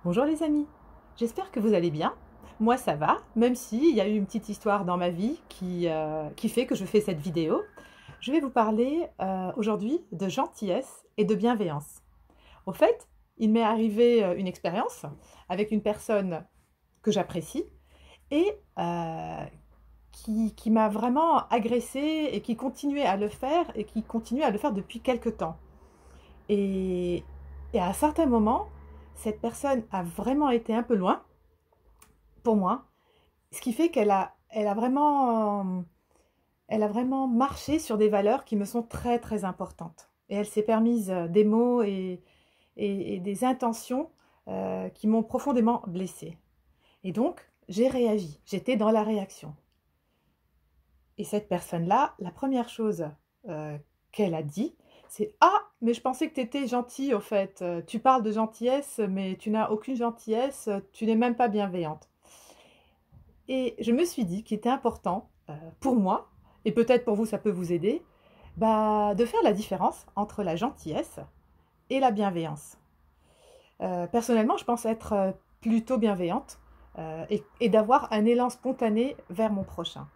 Bonjour les amis, j'espère que vous allez bien. Moi ça va, même s'il y a eu une petite histoire dans ma vie qui fait que je fais cette vidéo. Je vais vous parler aujourd'hui de gentillesse et de bienveillance. Au fait, il m'est arrivé une expérience avec une personne que j'apprécie et qui m'a vraiment agressée et qui continuait à le faire et qui continue à le faire depuis quelque temps. Et, et à un certain moment, cette personne a vraiment été un peu loin pour moi, ce qui fait elle a vraiment marché sur des valeurs qui me sont très très importantes. Et elle s'est permise des mots et des intentions qui m'ont profondément blessée. Et donc, j'ai réagi, j'étais dans la réaction. Et cette personne-là, la première chose qu'elle a dit, c'est: «Ah, mais je pensais que tu étais gentil, au fait. Tu parles de gentillesse, mais tu n'as aucune gentillesse, tu n'es même pas bienveillante.» Et je me suis dit qu'il était important pour moi, et peut-être pour vous ça peut vous aider, bah, de faire la différence entre la gentillesse et la bienveillance. Personnellement, je pense être plutôt bienveillante et d'avoir un élan spontané vers mon prochain.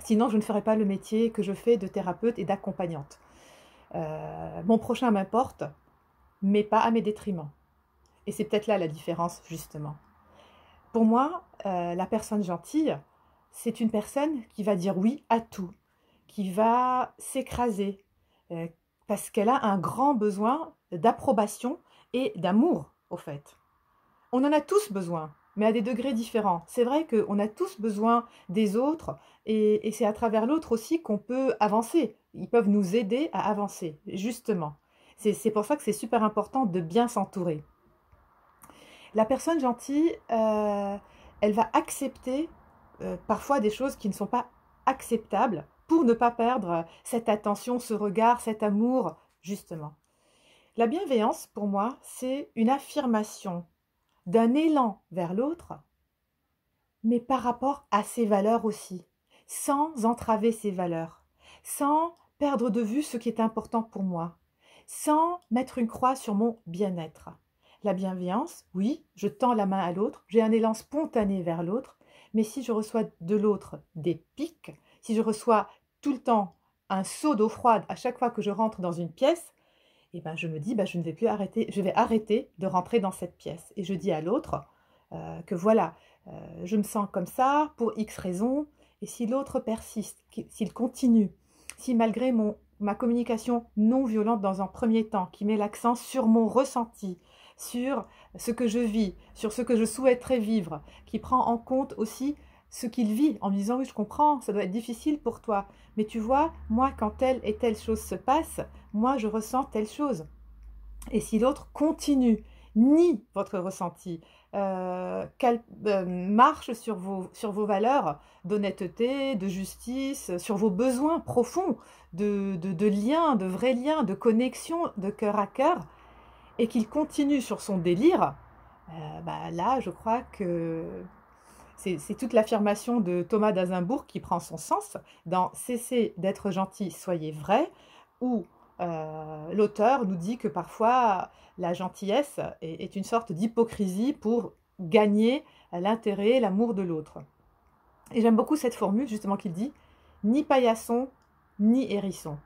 Sinon, je ne ferais pas le métier que je fais de thérapeute et d'accompagnante. Mon prochain m'importe, mais pas à mes détriments. Et c'est peut-être là la différence, justement. Pour moi, la personne gentille, c'est une personne qui va dire oui à tout, qui va s'écraser, euh, parce qu'elle a un grand besoin d'approbation et d'amour, au fait. On en a tous besoin, mais à des degrés différents. C'est vrai qu'on a tous besoin des autres, et c'est à travers l'autre aussi qu'on peut avancer. Ils peuvent nous aider à avancer, justement. C'est pour ça que c'est super important de bien s'entourer. La personne gentille, elle va accepter parfois des choses qui ne sont pas acceptables pour ne pas perdre cette attention, ce regard, cet amour, justement. La bienveillance, pour moi, c'est une affirmation d'un élan vers l'autre, mais par rapport à ses valeurs aussi, sans entraver ses valeurs, sans perdre de vue ce qui est important pour moi, sans mettre une croix sur mon bien-être. La bienveillance, oui, je tends la main à l'autre, j'ai un élan spontané vers l'autre, mais si je reçois de l'autre des pics, si je reçois tout le temps un seau d'eau froide à chaque fois que je rentre dans une pièce, et ben je me dis, ben je ne vais plus arrêter, je vais arrêter de rentrer dans cette pièce. Et je dis à l'autre que voilà, je me sens comme ça pour X raisons, et si l'autre persiste, s'il continue, si malgré ma communication non violente dans un premier temps, qui met l'accent sur mon ressenti, sur ce que je vis, sur ce que je souhaiterais vivre, qui prend en compte aussi ce qu'il vit, en me disant: oui, je comprends, ça doit être difficile pour toi, mais tu vois, moi, quand telle et telle chose se passe, moi, je ressens telle chose. Et si l'autre continue, nie votre ressenti, marche sur vos valeurs d'honnêteté, de justice, sur vos besoins profonds de liens, de vrais liens, de connexion de cœur à cœur, et qu'il continue sur son délire, bah là, je crois que c'est toute l'affirmation de Thomas d'Azinbourg qui prend son sens dans «Cessez d'être gentil, soyez vrai», où l'auteur nous dit que parfois la gentillesse est une sorte d'hypocrisie pour gagner l'intérêt, l'amour de l'autre. Et j'aime beaucoup cette formule justement qu'il dit: ni paillasson, ni hérisson.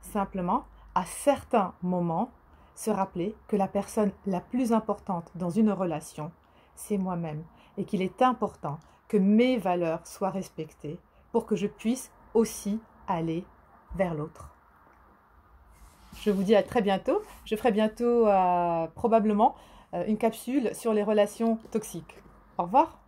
Simplement, à certains moments, se rappeler que la personne la plus importante dans une relation, c'est moi-même, et qu'il est important que mes valeurs soient respectées pour que je puisse aussi aller vers l'autre. Je vous dis à très bientôt. Je ferai bientôt probablement une capsule sur les relations toxiques. Au revoir.